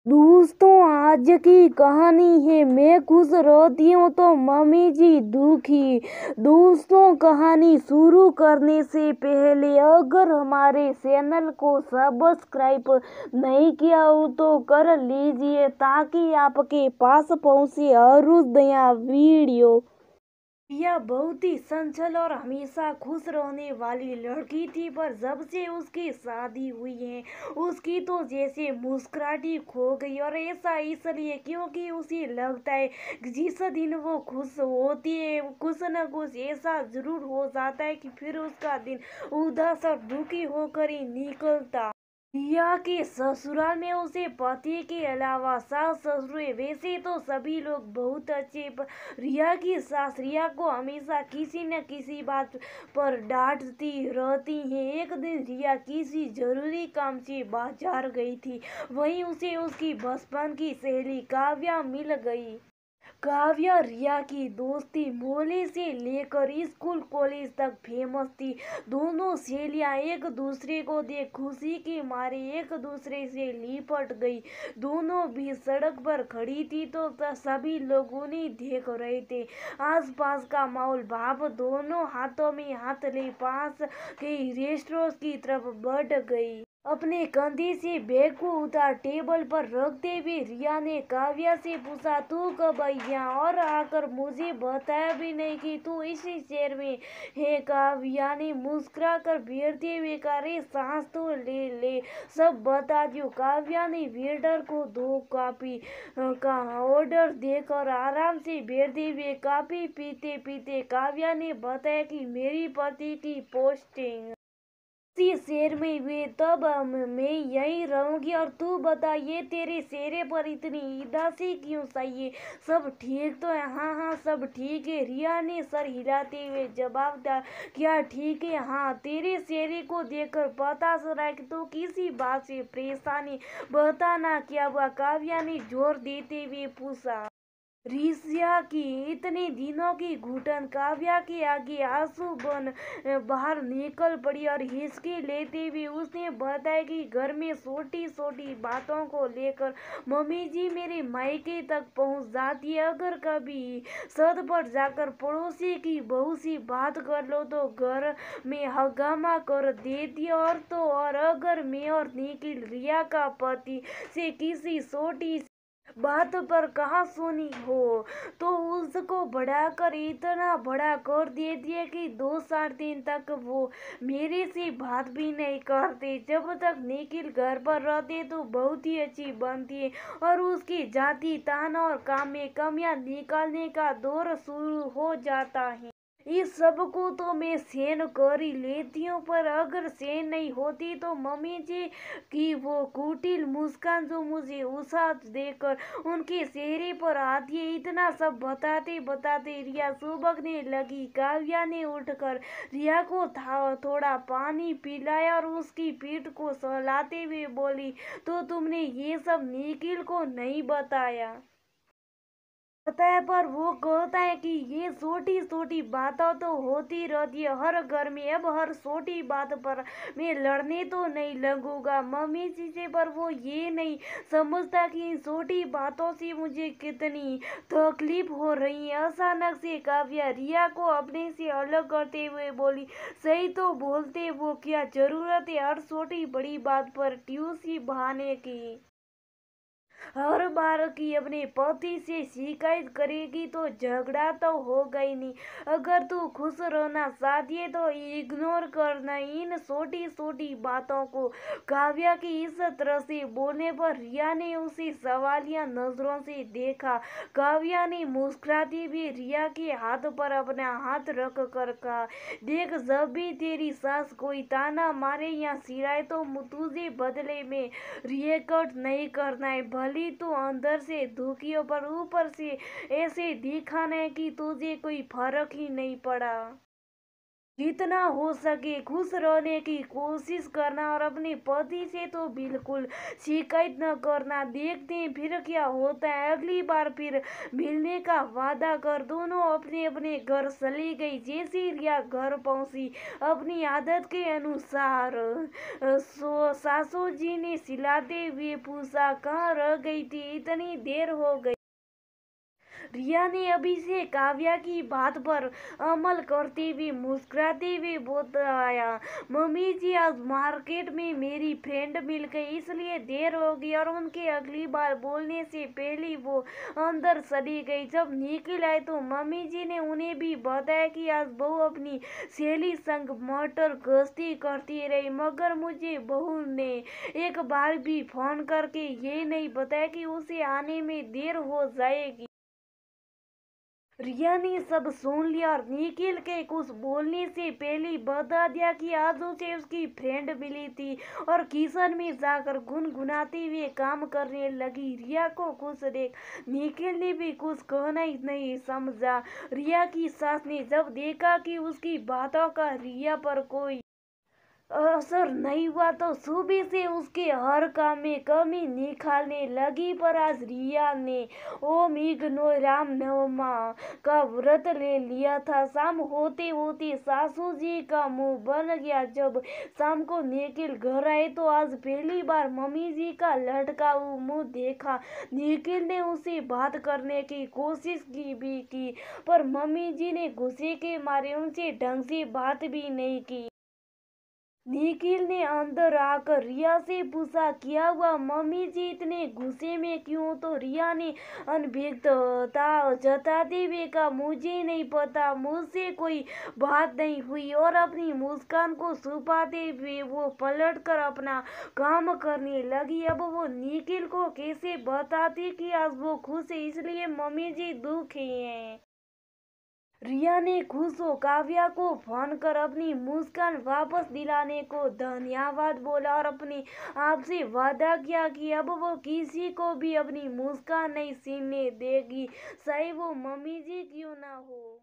दोस्तों, आज की कहानी है मैं खुश रहती हूँ तो मम्मी जी दुखी। दोस्तों, कहानी शुरू करने से पहले अगर हमारे चैनल को सब्सक्राइब नहीं किया हो तो कर लीजिए ताकि आपके पास पहुँचे हर रोज नया वीडियो। यह बहुत ही चंचल और हमेशा खुश रहने वाली लड़की थी, पर जब से उसकी शादी हुई है उसकी तो जैसे मुस्कुराहट खो गई। और ऐसा इसलिए क्योंकि उसे लगता है कि जिस दिन वो खुश होती है कुछ न कुछ ऐसा जरूर हो जाता है कि फिर उसका दिन उदास और दुखी होकर ही निकलता। रिया के ससुराल में उसे पति के अलावा सास ससुर है। वैसे तो सभी लोग बहुत अच्छे, पर रिया की सास रिया को हमेशा किसी न किसी बात पर डांटती रहती है। एक दिन रिया किसी जरूरी काम से बाजार गई थी, वहीं उसे उसकी बचपन की सहेली काव्या मिल गई। काव्या रिया की दोस्ती मोहल्ले से लेकर स्कूल कॉलेज तक फेमस थी। दोनों सहेलियां एक दूसरे को देख खुशी के मारे एक दूसरे से लिपट गई। दोनों भी सड़क पर खड़ी थी तो सभी लोग उन्हें देख रहे थे। आसपास का माहौल भाप दोनों हाथों में हाथ ले पास के रेस्टोरेंट की तरफ बढ़ गई। अपने कंधे से बैग को उतार टेबल पर रखते हुए रिया ने काव्या से पूछा, तू कब आई यहाँ और आकर मुझे बताया भी नहीं कि तू इसी शहर में है। काव्या ने मुस्कुरा कर बैठते हुए कहा, अरे सांस तो ले ले, सब बता दो। काव्या ने वेटर को 2 कॉफी का ऑर्डर देकर आराम से बैठते हुए कॉफी पीते पीते काव्या ने बताया कि मेरी पति की पोस्टिंग इसी शहर में हुई, तब मैं यहीं रहूंगी। और तू बता, ये तेरे चेहरे पर इतनी उदासी क्यों चाहिए? सब ठीक तो है? हाँ हाँ सब ठीक है, रिया ने सर हिलाते हुए जवाब दिया। क्या ठीक है? हाँ, तेरे चेहरे को देखकर पता चला कि तू किसी बात से परेशानी बताना क्या हुआ? काव्या ने जोर देते हुए पूछा। रिया की इतने दिनों की घुटन काव्या के आगे आंसू बन बाहर निकल पड़ी और हिचकी लेते हुए उसने बताया कि घर में छोटी छोटी बातों को लेकर मम्मी जी मेरे मायके तक पहुंच जाती है। अगर कभी छत पर जाकर पड़ोसी की बहू से बात कर लो तो घर में हंगामा कर देती है। और तो और अगर मैं और निखिल रिया का पति से किसी छोटी बात पर कहा सुनी हो तो उसको बढ़ाकर इतना बड़ा कर देती है कि 2-4 दिन तक वो मेरे से बात भी नहीं करते। जब तक निखिल घर पर रहते तो बहुत ही अच्छी बनती है और उसकी जाति तान और काम में कमियां निकालने का दौर शुरू हो जाता है। इस सब को तो मैं सहन कर ही लेती हूँ, पर अगर सहन नहीं होती तो मम्मी जी की वो कुटिल मुस्कान जो मुझे उत्साह देकर उनके चेहरे पर आती है। इतना सब बताते बताते रिया सुबकने लगी। काव्या ने उठकर रिया को थोड़ा पानी पिलाया और उसकी पीठ को सहलाते हुए बोली, तो तुमने ये सब निखिल को नहीं बताया? बताया, पर वो कहता है कि ये छोटी छोटी बातें तो होती रहती है हर घर में। अब हर छोटी बात पर मैं लड़ने तो नहीं लगूंगा मम्मी जी से, पर वो ये नहीं समझता कि इन छोटी बातों से मुझे कितनी तकलीफ हो रही है। अचानक से काव्या रिया को अपने से अलग करते हुए बोली, सही तो बोलते, वो क्या जरूरत है हर छोटी बड़ी बात पर ट्यूसी बहाने की? हर बार की अपने पति से शिकायत करेगी तो झगड़ा तो होगा ही नहीं। अगर तू खुश रहना चाहती है तो इग्नोर करना इन छोटी छोटी बातों को। काव्या की इस तरह से बोलने पर रिया ने उसे सवालिया नजरों से देखा। काव्या ने मुस्कुराती भी रिया के हाथ पर अपना हाथ रख कर कहा, देख, जब भी तेरी सास कोई ताना मारे या चिल्लाए तो तुझे बदले में रिएक्ट नहीं करना है। भली तो अंदर से दुखी हो, पर ऊपर से ऐसे दिखाना है कि तुझे कोई फर्क ही नहीं पड़ा। जितना हो सके खुश रहने की कोशिश करना और अपने पति से तो बिल्कुल शिकायत न करना। देखते हैं फिर क्या होता है। अगली बार फिर मिलने का वादा कर दोनों अपने अपने घर चली गई। जैसी रिया घर पहुंची अपनी आदत के अनुसार सासू जी ने सिलाते हुए पूछा, कहाँ रह गई थी, इतनी देर हो गई। रिया ने अभी से काव्या की बात पर अमल करते हुए मुस्कुराते हुए बताया, मम्मी जी आज मार्केट में मेरी फ्रेंड मिल गई इसलिए देर हो गई। और उनके अगली बार बोलने से पहले वो अंदर चली गई। जब निकल आए तो मम्मी जी ने उन्हें भी बताया कि आज बहू अपनी सहेली संग मोटर गश्ती करती रही, मगर मुझे बहू ने एक बार भी फोन करके ये नहीं बताया कि उसे आने में देर हो जाएगी। रिया ने सब सुन लिया और निखिल के कुछ बोलने से पहले बता दिया कि आज उसे उसकी फ्रेंड मिली थी और किचन में जाकर गुनगुनाते हुए काम करने लगी। रिया को कुछ देख निखिल ने भी कुछ कहना ही नहीं समझा। रिया की सास ने जब देखा कि उसकी बातों का रिया पर कोई असर नहीं हुआ तो सुबह से उसके हर काम में कमी निकालने लगी। पर आज रिया ने ओम इग्नो राम नवमा का व्रत ले लिया था। शाम होते होते सासू जी का मुंह बन गया। जब शाम को निखिल घर आए तो आज पहली बार मम्मी जी का लटका हुआ मुंह देखा। निखिल ने उसे बात करने की कोशिश की पर मम्मी जी ने गुस्से के मारे उनसे ढंग से बात भी नहीं की। निखिल ने अंदर आकर रिया से पूछा, क्या हुआ मम्मी जी इतने गुस्से में क्यों। तो रिया ने अनभिज्ञता जताते हुए कहा, मुझे नहीं पता, मुझसे कोई बात नहीं हुई। और अपनी मुस्कान को छुपाते हुए वो पलट कर अपना काम करने लगी। अब वो निखिल को कैसे बताती कि आज वो खुश है इसलिए मम्मी जी दुखी हैं। रिया ने खुश हो काव्या को फोन कर अपनी मुस्कान वापस दिलाने को धन्यवाद बोला और अपने आप से वादा किया कि अब वो किसी को भी अपनी मुस्कान नहीं छीनने देगी, चाहे वो मम्मी जी क्यों ना हो।